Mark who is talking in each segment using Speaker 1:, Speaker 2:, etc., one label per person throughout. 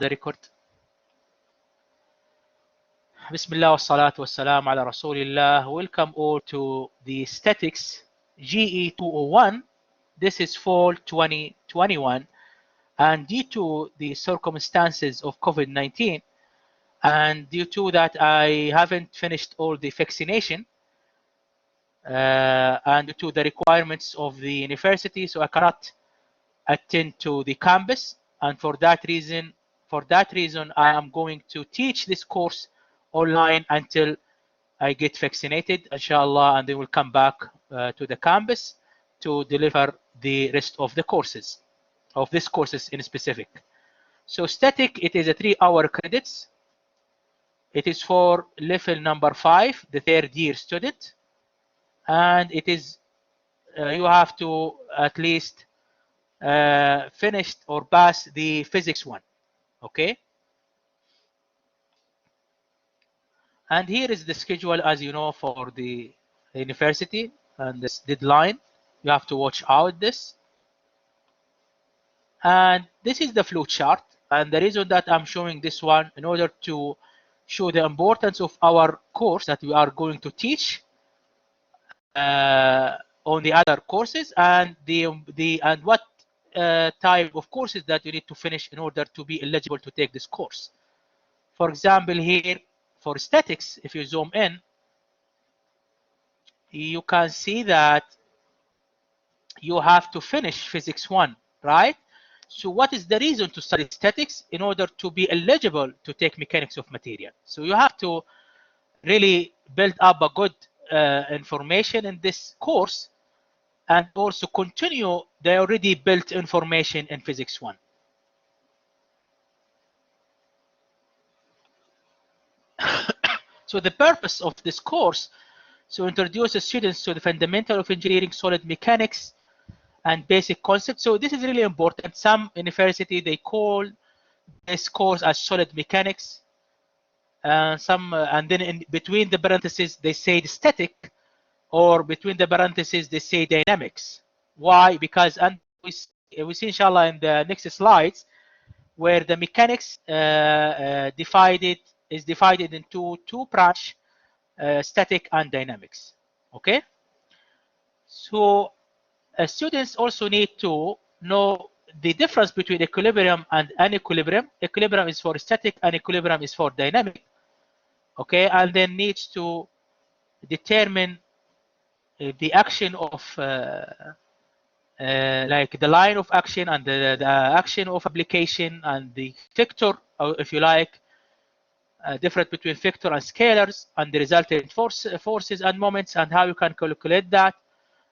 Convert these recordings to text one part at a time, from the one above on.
Speaker 1: the record. Bismillah wassalatu wassalam ala Rasulillah. Welcome all to the statics GE 201. This is fall 2021, and due to the circumstances of COVID-19 and due to that I haven't finished all the vaccination and due to the requirements of the university, so I cannot attend to the campus, and for that reason I am going to teach this course online until I get vaccinated, inshallah, and then we'll come back to the campus to deliver the rest of the courses, of these courses in specific. So static, it is a 3-hour credits. It is for level number 5, the 3rd year student, and it is you have to at least finish or pass the physics 1. Okay, and here is the schedule, as you know, for the university and this deadline. You have to watch out this, and this is the flow chart. And the reason that I'm showing this one, in order to show the importance of our course that we are going to teach on the other courses, and what type of courses that you need to finish in order to be eligible to take this course. For example, here for statics, if you zoom in, you can see that you have to finish physics 1, right? So what is the reason to study statics? In order to be eligible to take mechanics of material. So you have to really build up a good information in this course, and also continue the already built information in physics 1. So the purpose of this course, so introduce the students to the fundamental of engineering, solid mechanics, and basic concepts. So this is really important. Some university, they call this course as solid mechanics, and then in between the parentheses they say static, or between the parentheses they say dynamics. Why? Because, and we see inshallah in the next slides, where the mechanics is divided into 2 branch, static and dynamics. Okay, so students also need to know the difference between equilibrium and anequilibrium. Equilibrium is for static, and equilibrium is for dynamic. Okay, and then needs to determine the action of like the line of action and the action of application, and the vector, or if you like, difference between vector and scalars, and the resultant forces and moments, and how you can calculate that.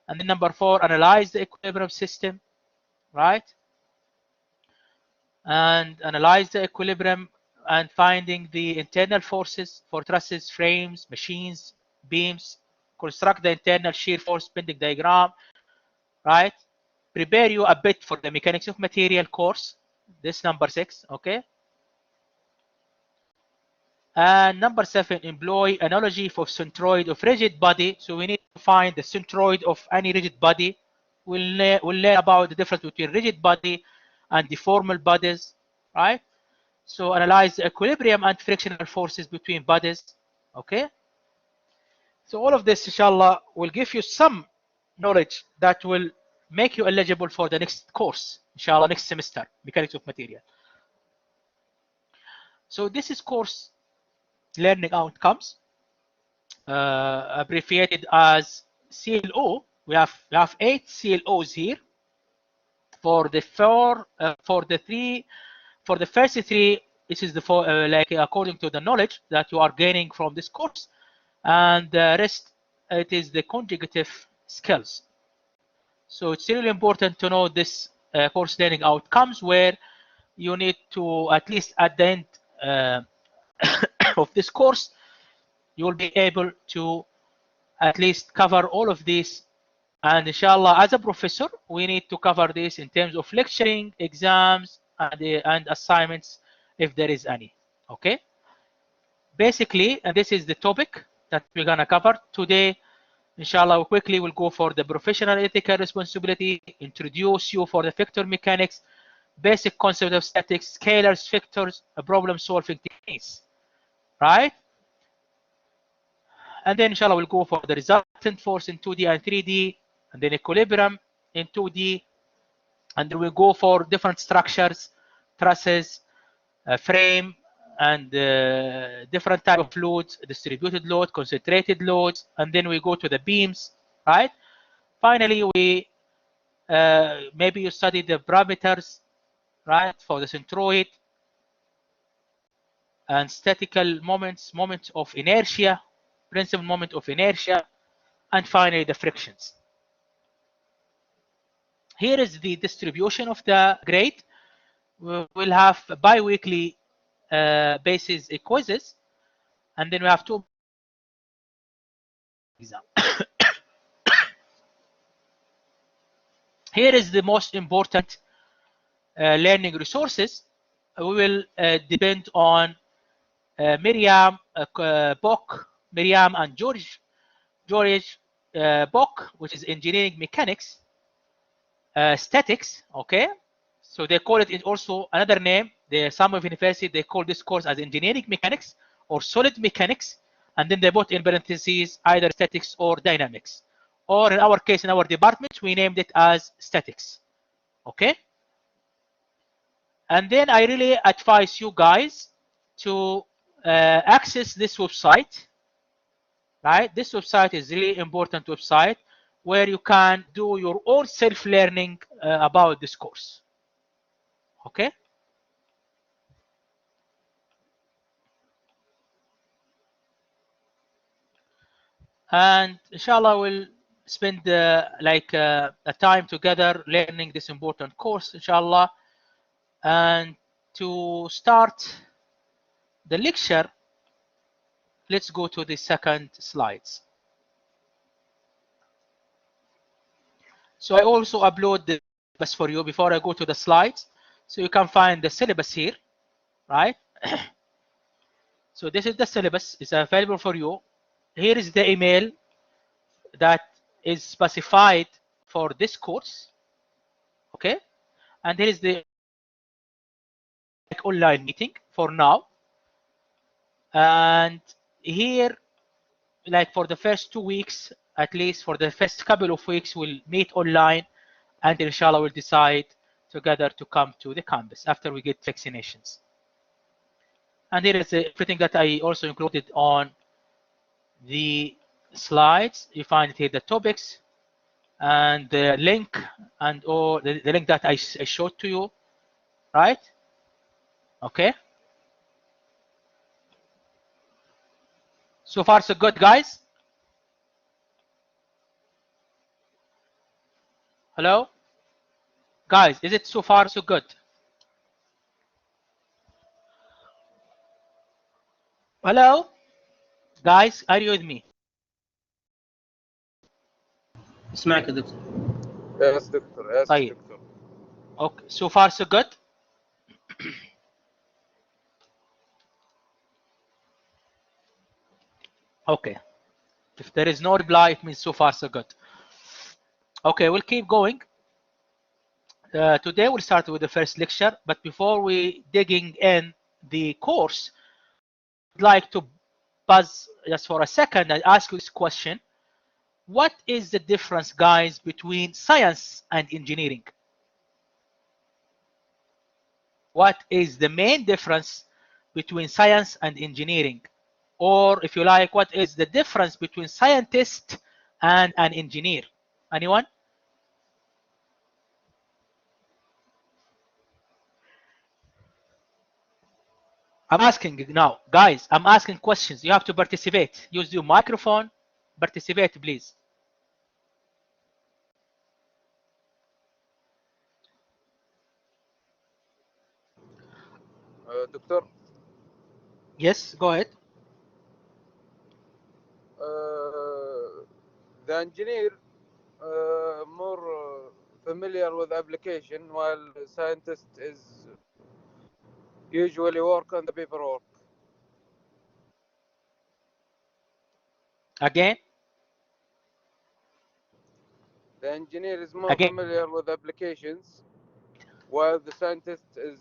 Speaker 1: And then number 4, analyze the equilibrium system, right? And analyze the equilibrium and finding the internal forces for trusses, frames, machines, beams, construct the internal shear force bending diagram, right? Prepare you a bit for the mechanics of material course, this number 6, okay? And number 7, employ analogy for centroid of rigid body. So we need to find the centroid of any rigid body. We'll learn about the difference between rigid body and deformable bodies, right? So analyze the equilibrium and frictional forces between bodies, okay? So all of this, inshallah, will give you some knowledge that will make you eligible for the next course, inshallah, next semester, mechanics of material. So this is course learning outcomes, abbreviated as CLO. We have 8 CLOs here. For the first 3, this is the like according to the knowledge that you are gaining from this course, and the rest, it is the conjugative skills. So it's really important to know this course learning outcomes, where you need to, at least at the end of this course, you will be able to at least cover all of these. And inshallah, as a professor, we need to cover this in terms of lecturing, exams, and assignments, if there is any. Okay, basically, and this is the topic that we're gonna cover today. Inshallah, quickly we'll go for the professional ethical responsibility, introduce you for the vector mechanics, basic concept of statics, scalars, vectors, problem solving techniques, right? And then inshallah we'll go for the resultant force in 2D and 3D, and then equilibrium in 2D, and then we'll go for different structures, trusses, frame, and different type of loads, distributed load, concentrated loads, and then we go to the beams, right? Finally, we maybe you study the parameters, right, for the centroid, and statical moments, moments of inertia, principal moment of inertia, and finally the frictions. Here is the distribution of the grade. We'll have bi-weekly basis quizzes, and then we have 2 exams. Here is the most important learning resources. We will depend on Miriam Bock, Miriam and George Bock, which is engineering mechanics, statics. Okay, so they call it also another name. Some of university they call this course as engineering mechanics or solid mechanics, and then they put in parentheses either statics or dynamics, or in our case, in our department, we named it as statics. Okay, and then I really advise you guys to access this website. Right, this website is really important website where you can do your own self-learning about this course. Okay. And inshallah we'll spend a time together learning this important course, inshallah. And to start the lecture, let's go to the second slides. So I also upload the syllabus for you before I go to the slides, so you can find the syllabus here, right? So this is the syllabus. It's available for you. Here is the email that is specified for this course. Okay, and here is the online meeting for now. And here, like for the first 2 weeks, at least for the first couple of weeks, we'll meet online, and inshallah we'll decide together to come to the campus after we get vaccinations. And here is everything that I also included on the slides. You find here the topics and the link, and or the link that I showed to you, right? Okay. So far so good, guys. Hello, guys. Is it so far so good? Hello, guys. Are you with me?
Speaker 2: اسمعك يا دكتور.
Speaker 3: Yes, doctor. Yes,
Speaker 1: طيب.
Speaker 3: doctor.
Speaker 1: Okay. So far so good. Okay. If there is no reply, it means so far so good. Okay, we'll keep going. Today we'll start with the first lecture, but before we digging in the course, I'd like to pause just for a second and ask you this question. What is the difference, guys, between science and engineering? What is the main difference between science and engineering? Or if you like, what is the difference between scientist and an engineer? Anyone? I'm asking now, guys, I'm asking questions. You have to participate. Use your microphone. Participate, please.
Speaker 3: Doctor.
Speaker 1: Yes, go ahead.
Speaker 3: The engineer more familiar with application, while the scientist is usually work on the paperwork.
Speaker 1: Again.
Speaker 3: The engineer is more
Speaker 1: Again.
Speaker 3: familiar with applications, while the scientist is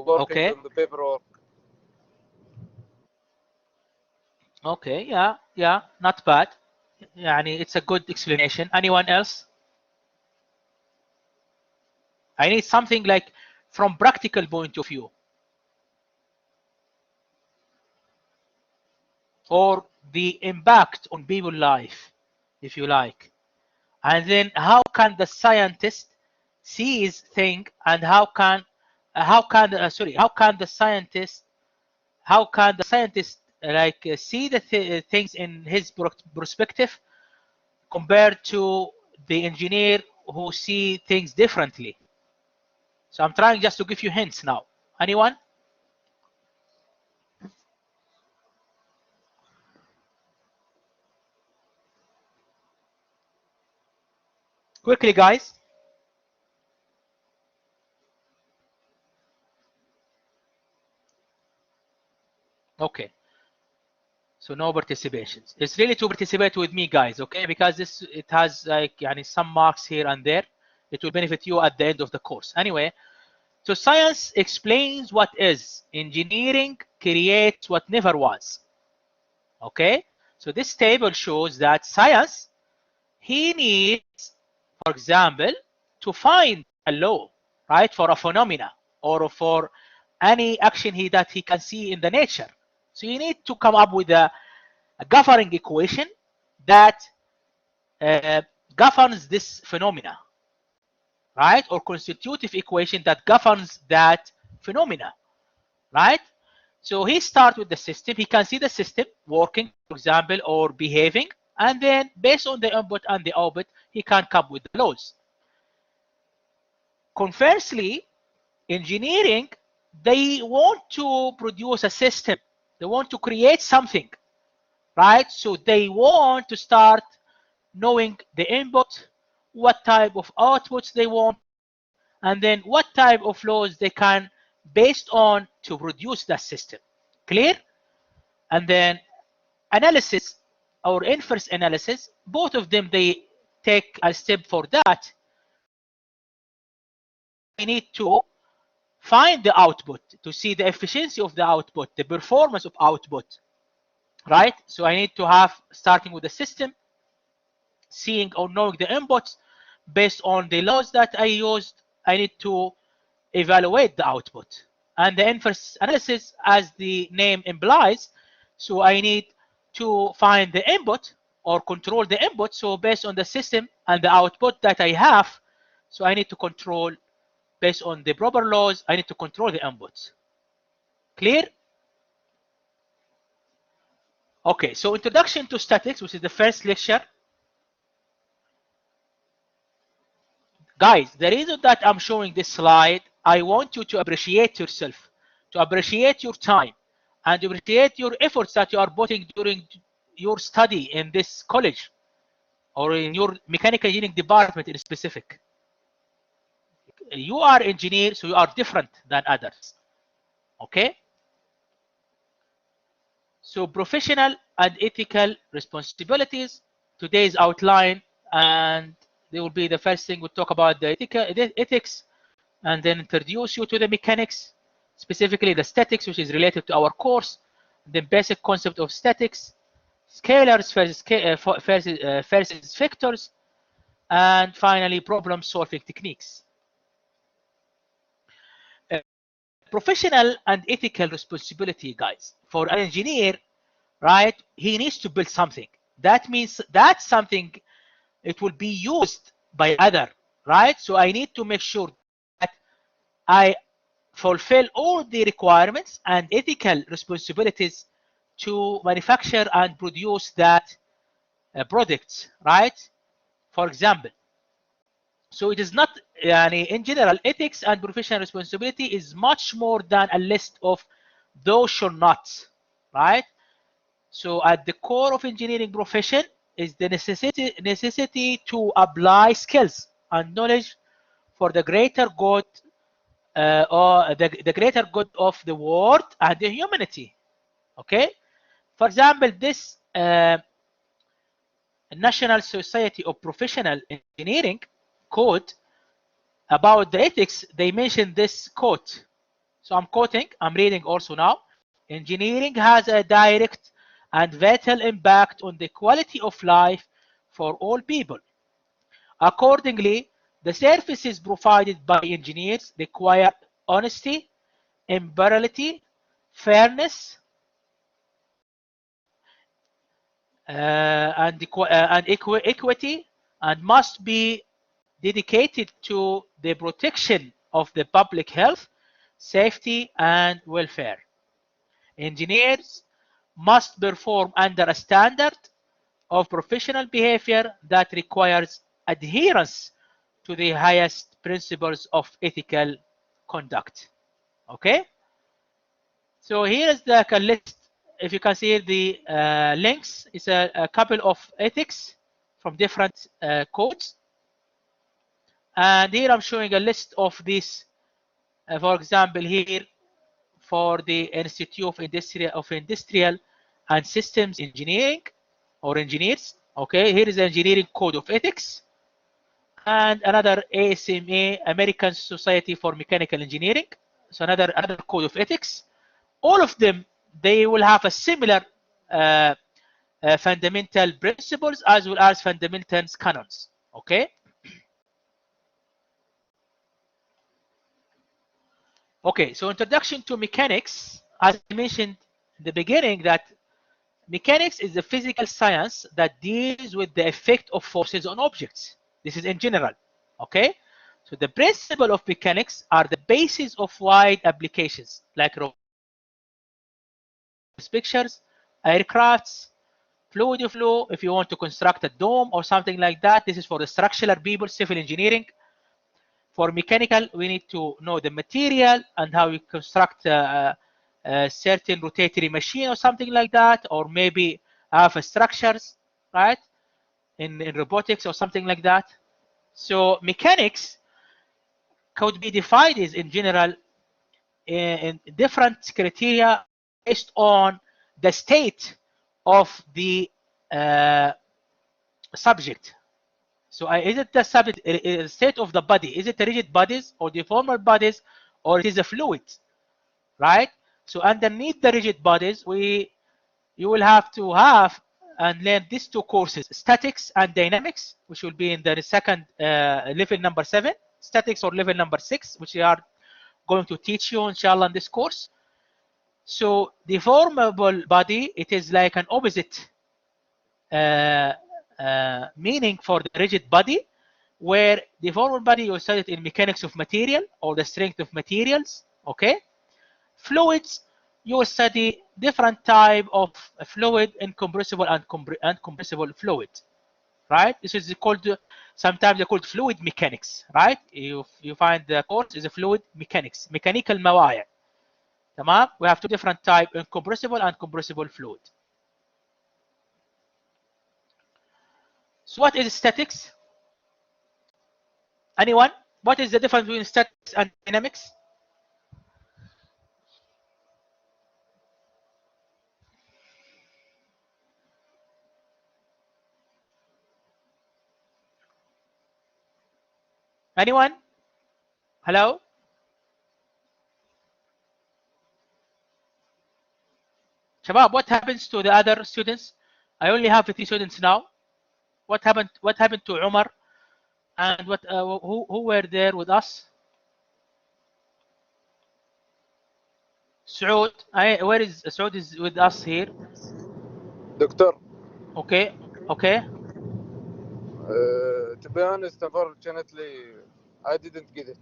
Speaker 3: working
Speaker 1: Okay.
Speaker 3: on the paperwork.
Speaker 1: Okay, yeah, not bad. يعني it's a good explanation. Anyone else? I need something like from practical point of view, or the impact on people life, if you like. And then how can the scientist sees thing, and how can the scientist like see the things in his perspective compared to the engineer who see things differently. So I'm trying just to give you hints now. Anyone? Quickly, guys. Okay. So no participations. It's really to participate with me, guys, okay? Because it has like some marks here and there. It will benefit you at the end of the course. Anyway, so science explains what is. Engineering creates what never was. Okay? So this table shows that science, he needs, for example, to find a law, right, for a phenomena or for any action that he can see in the nature. So you need to come up with a governing equation that governs this phenomena, right? Or constitutive equation that governs that phenomena, right? So he starts with the system. He can see the system working, for example, or behaving, and then based on the input and the output, he can come with the laws. Conversely, engineering, they want to produce a system. They want to create something, right? So they want to start knowing the input, what type of outputs they want, and then what type of laws they can based on to produce that system. Clear? And then analysis or inverse analysis, both of them, they take a step for that. I need to find the output to see the efficiency of the output, the performance of output, right? So I need to have, starting with the system, seeing or knowing the inputs, based on the laws that I used, I need to evaluate the output. And the inverse analysis, as the name implies, so I need to find the input or control the input. So based on the system and the output that I have, so I need to control based on the proper laws, I need to control the inputs. Clear? Okay, so introduction to statics, which is the first lecture. Guys, the reason that I'm showing this slide, I want you to appreciate yourself, to appreciate your time, and to appreciate your efforts that you are putting during your study in this college or in your mechanical engineering department in specific. You are engineers, so you are different than others. Okay? So professional and ethical responsibilities, today's outline, and they will be the first thing we talk about the ethics, and then introduce you to the mechanics, specifically the statics, which is related to our course, the basic concept of statics, scalars versus vectors, and finally problem solving techniques. Professional and ethical responsibility, guys, for an engineer, right? He needs to build something. That means that something, it will be used by other, right? So I need to make sure that I fulfill all the requirements and ethical responsibilities to manufacture and produce that products, right? For example, so it is not, in general, ethics and professional responsibility is much more than a list of those should not, right? So at the core of engineering profession is the necessity to apply skills and knowledge for the greater good, or the greater good of the world and the humanity. Okay. For example, this National Society of Professional Engineering code, about the ethics, they mentioned this quote. So I'm quoting, I'm reading also now. Engineering has a direct and vital impact on the quality of life for all people. Accordingly, the services provided by engineers require honesty, impartiality, fairness, and equity, and must be dedicated to the protection of the public health, safety, and welfare. Engineers must perform under a standard of professional behavior that requires adherence to the highest principles of ethical conduct. Okay, so here is the list. If you can see the links, it's a couple of ethics from different codes, and here I'm showing a list of these. For example, here for the Institute of Industrial and Systems Engineering or engineers. Okay, here is the engineering code of ethics, and another ASME, American Society for Mechanical Engineering. So another code of ethics. All of them, they will have a similar fundamental principles as well as fundamental canons. Okay. Okay, so introduction to mechanics, as I mentioned in the beginning, that mechanics is a physical science that deals with the effect of forces on objects. This is in general, okay? So the principle of mechanics are the basis of wide applications like pictures, aircrafts, fluid flow. If you want to construct a dome or something like that, this is for the structural people, civil engineering. For mechanical, we need to know the material and how we construct a certain rotatory machine or something like that, or maybe have structures, right? In robotics or something like that. So mechanics could be divided in general in different criteria based on the state of the subject. So is it the subject state of the body? Is it a rigid bodies or deformed bodies, or it is a fluid, right? So underneath the rigid bodies, you will have to have and learn these two courses, statics and dynamics, which will be in the second level number 7, statics, or level number 6, which we are going to teach you inshallah in this course. So deformable body, it is like an opposite meaning for the rigid body, where deformable body you study it in mechanics of material or the strength of materials. Okay, fluids, you will study different type of fluid, incompressible and compressible fluid, right? This is called, sometimes they're called fluid mechanics, right? You find the course is a fluid mechanics, mechanical مواعيد. تمام. We have two different type, incompressible and compressible fluid. So what is statics? Anyone? What is the difference between statics and dynamics? Anyone? Hello? Shabab, what happens to the other students? I only have 3 students now. What happened? What happened to Umar? And what? Who were there with us? Saud. Where is Saud? Is with us here?
Speaker 3: دكتور.
Speaker 1: Okay. Okay.
Speaker 3: To be honest, unfortunately, I didn't get it.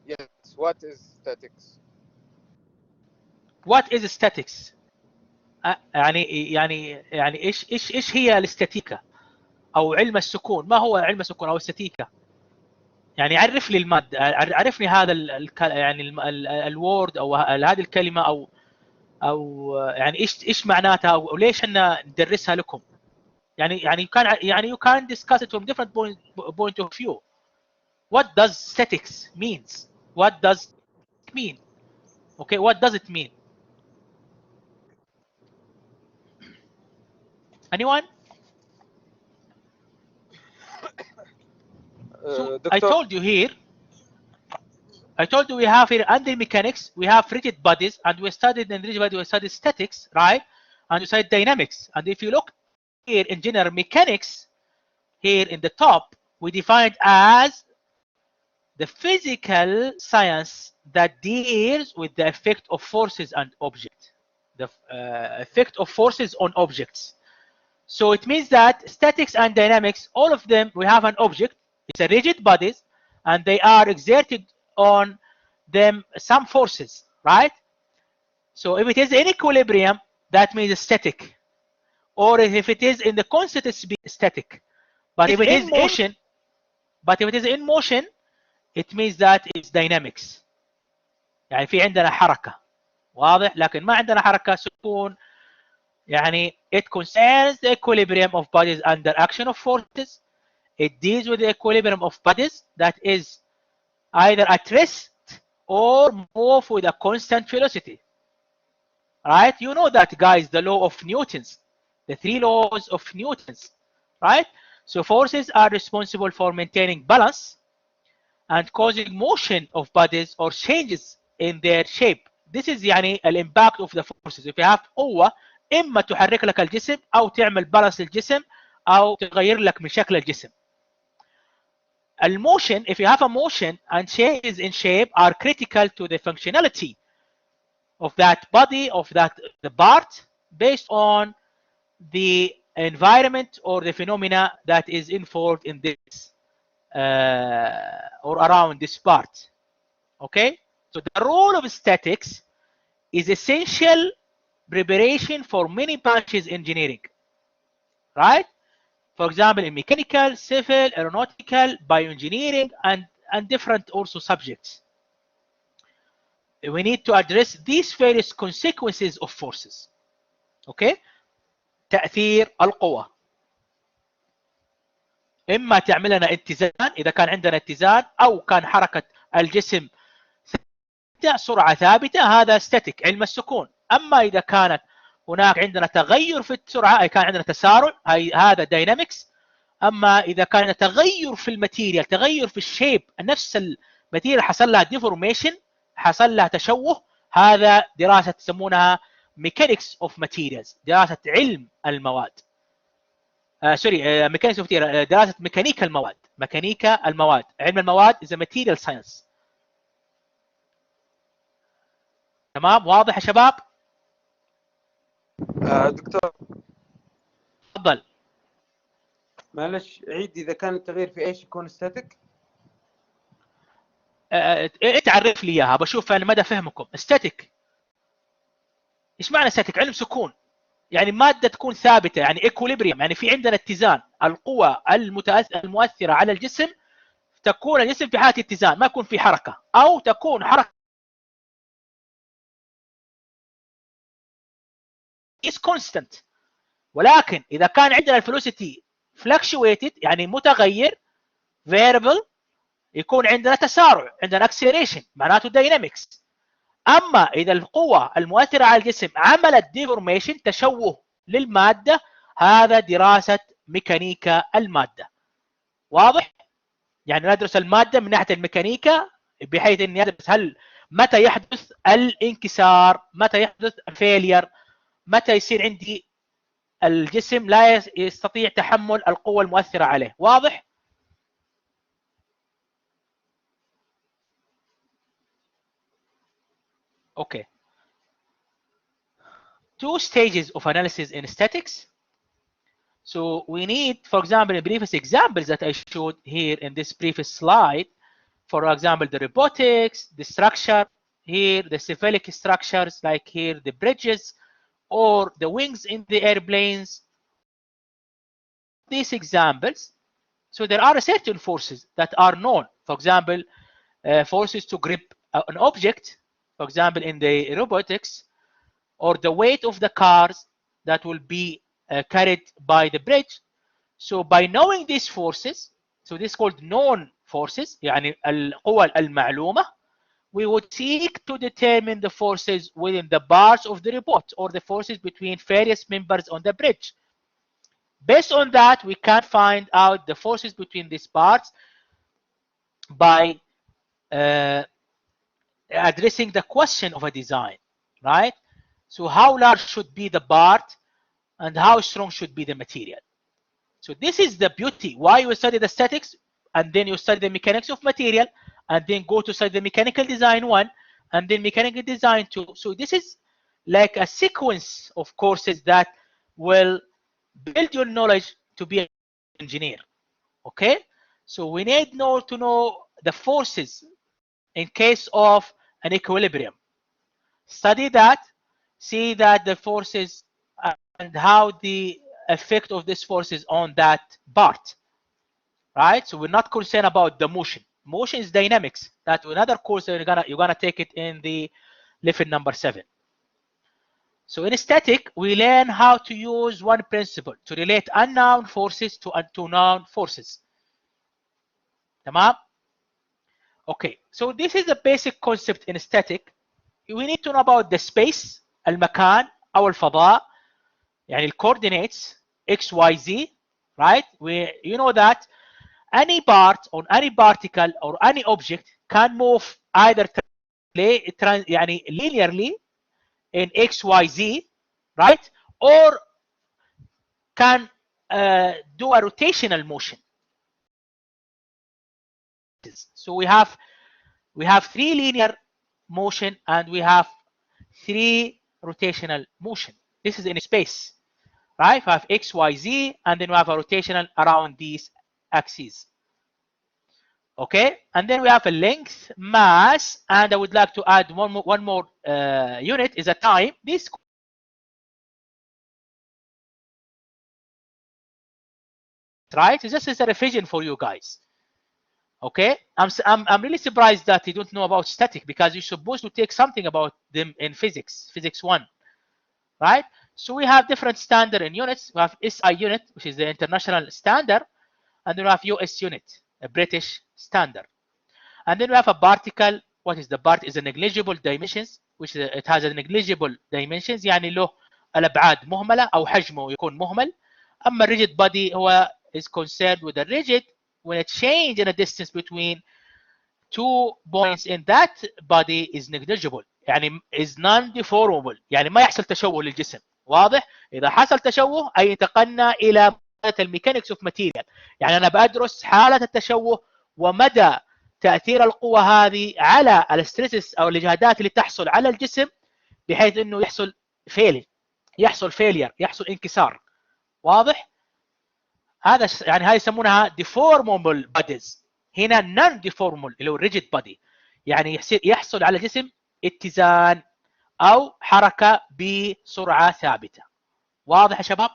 Speaker 3: Yes, what is statics?
Speaker 1: What is statics? يعني ايش هي الاستاتيكا او علم السكون؟ ما هو علم السكون او الاستاتيكا؟ يعني عرف لي المادة، عرفني هذا يعني الوورد او هذه الكلمة، او يعني ايش معناتها، او ليش احنا ندرسها لكم؟ يعني you can discuss it from different point of view. What does statics means? What does it mean? Okay, what does it mean? Anyone? So I
Speaker 3: دكتور.
Speaker 1: told you here. I told you we have here under mechanics, we have rigid bodies, and we studied in rigid body, we studied statics, right? And we studied dynamics. And if you look here in general mechanics, here in the top, we defined as the physical science that deals with the effect of forces and objects, the effect of forces on objects. So it means that statics and dynamics, all of them, we have an object, it's a rigid bodies, and they are exerted on them some forces, right? So if it is in equilibrium, that means static. Or if it is in the constant speed, static. But if it is in motion, it means that it's dynamics. يعني في عندنا حركة. واضح؟ لكن ما عندنا حركة سكون. يعني it concerns the equilibrium of bodies under action of forces. It deals with the equilibrium of bodies that is either at rest or move with a constant velocity. Right? You know that, guys, the law of Newton's, the 3 laws of Newton's, right? So forces are responsible for maintaining balance and causing motion of bodies or changes in their shape. This is يعني impact of the forces. If you have قوة إما تحرك لك الجسم أو تعمل بالانس للجسم أو تغير لك من شكل الجسم. Motion, if you have a motion and changes in shape, are critical to the functionality of that body, of that the part, based on the environment or the phenomena that is involved in this or around this part. Okay, so the role of statics is essential preparation for many branches in engineering, right? For example, in mechanical, civil, aeronautical, bioengineering, and different also subjects. We need to address these various consequences of forces. Okay? تأثير القوة. إما تعمل لنا اتزان إذا كان عندنا اتزان أو كان حركة الجسم سرعة ثابتة، هذا ستاتيك علم السكون. أما إذا كانت هناك عندنا تغير في السرعة أي كان عندنا تسارع، هذا داينامكس. أما إذا كان تغير في الماتيريال، تغير في الشيب، نفس الماتيريال حصل لها ديفورميشن، حصل لها تشوه، هذا دراسة تسمونها ميكانيكس اوف ماتيريالز، دراسة علم المواد. سوري، ميكانيكس اوف دراسة ميكانيكا المواد، ميكانيكا المواد، علم المواد is a material science. تمام؟ واضح يا شباب؟
Speaker 3: دكتور
Speaker 1: تفضل.
Speaker 3: معلش عيد، اذا كان التغيير في ايش يكون ستاتيك؟
Speaker 1: تعرف لي اياها بشوف انا مدى فهمكم. ستاتيك ايش معنى ستاتيك؟ علم سكون، يعني ماده تكون ثابته، يعني ايكوليبريم، يعني في عندنا اتزان، القوى المؤثره على الجسم تكون الجسم في حاله اتزان، ما يكون في حركه، او تكون حركه is constant. ولكن اذا كان عندنا الفلوسيتي fluctuated يعني متغير variable، يكون عندنا تسارع، عندنا acceleration، معناته dynamics. اما اذا القوه المؤثره على الجسم عملت deformation، تشوه للماده، هذا دراسه ميكانيكا الماده. واضح؟ يعني ندرس الماده من ناحيه الميكانيكا، بحيث اني ادرس هل متى يحدث الانكسار، متى يحدث فيلير، متى يصير عندي الجسم لا يستطيع تحمل القوة المؤثرة عليه. واضح؟ Okay. 2 stages of analysis in statics. So we need, for example, in previous examples that I showed here in this previous slide, for example, the robotics, the structure here, the cephalic structures like here, the bridges or the wings in the airplanes. These examples, so there are certain forces that are known. For example, forces to grip an object, for example, in the robotics, or the weight of the cars that will be carried by the bridge. So by knowing these forces, so this is called known forces, يعني القوى المعلومة, we would seek to determine the forces within the parts of the robot or the forces between various members on the bridge. Based on that, we can find out the forces between these parts by addressing the question of a design, right? So how large should be the part and how strong should be the material. So this is the beauty why you study the statics and then you study the mechanics of material and then go to study the mechanical design 1 and then mechanical design 2. So this is like a sequence of courses that will build your knowledge to be an engineer. Okay, so we need to know the forces in case of an equilibrium. Study that, see that the forces and how the effect of these forces on that part, right? So we're not concerned about the motion. Motion is dynamics. That's another course that you're gonna take it in the lesson number 7. So in static, we learn how to use one principle to relate unknown forces to known forces. تمام? Okay, so this is the basic concept in static. We need to know about the space, المكان أو الفضاء, يعني coordinates x, y, z, right? You know that any part or any particle or any object can move either يعني linearly in x, y, z, right? Or can do a rotational motion. So we have 3 linear motion and we have 3 rotational motion. This is in space, right? We have x, y, z, and then we have a rotational around these axes. Okay, and then we have a length, mass, and I would like to add one more unit is a time. This, right? This is a revision for you guys. Okay, I'm really surprised that you don't know about static because you're supposed to take something about them in physics 1, right? So we have different standard in units. We have SI unit, which is the international standard, and then we have US unit, a British standard. And then we have a particle. What is the part? Is a negligible dimensions, which it has a negligible dimensions, يعني له الأبعاد مهملة أو حجمه يكون مهمل. أما rigid body هو is concerned with the rigid when a change in a distance between 2 points in that body is negligible, يعني is non-deformable، يعني ما يحصل تشوه للجسم. واضح؟ إذا حصل تشوه أي انتقلنا إلى الميكانيكس اوف ماتيريال، يعني أنا بدرس حالة التشوه ومدى تأثير القوة هذه على الستريسز أو الإجهادات اللي تحصل على الجسم بحيث إنه يحصل فيلير، يحصل انكسار. واضح؟ هذا يعني هاي يسمونها deformable bodies. هنا non deformable اللي هو rigid body، يعني يحصل على الجسم اتزان أو حركة بسرعة ثابتة. واضح يا شباب؟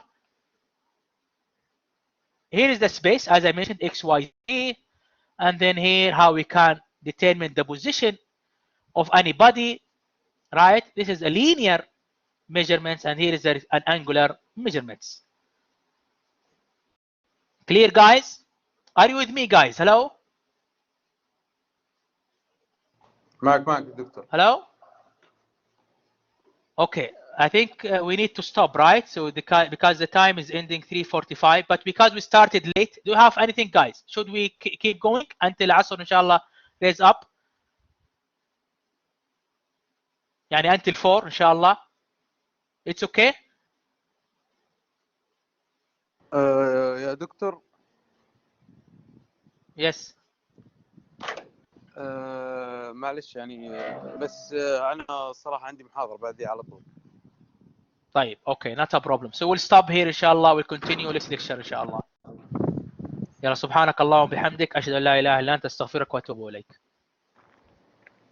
Speaker 1: Here is the space as I mentioned x, y, z, and then here how we can determine the position of any body, right? This is a linear measurements and here is an angular measurements. Clear guys? Are you with me guys? Hello?
Speaker 3: معك دكتور.
Speaker 1: Hello? Okay, I think we need to stop, right? So because the time is ending 3:45, but because we started late, do you have anything guys? Should we keep going until Asr inshallah raise up? يعني until 4 inshallah. It's okay?
Speaker 3: يا دكتور.
Speaker 1: Yes.
Speaker 3: معلش يعني بس انا الصراحه عندي محاضره بعدي على طول.
Speaker 1: طيب okay, not a problem. So we'll stop here inshallah. We'll continue this lecture inshallah. يلا سبحانك اللهم وبحمدك أشهد أن لا إله إلا أنت أستغفرك وأتوب إليك.